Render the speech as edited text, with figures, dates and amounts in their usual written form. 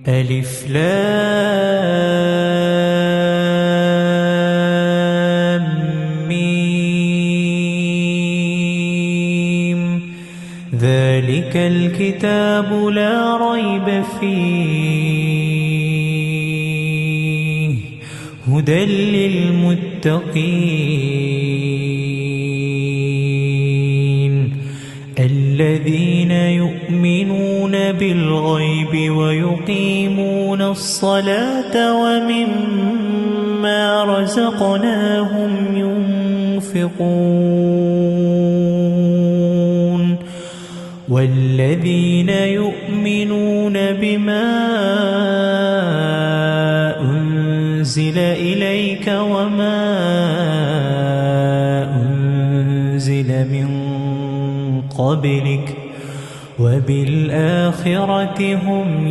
ألف لام ميم ذلك الكتاب لا ريب فيه هدى للمتقين الذين يؤمنون بالغيب ويقيمون الصلاة ومما رزقناهم ينفقون والذين يؤمنون بما أنزل إليك وما أنزل من قبلك وبالآخرة هم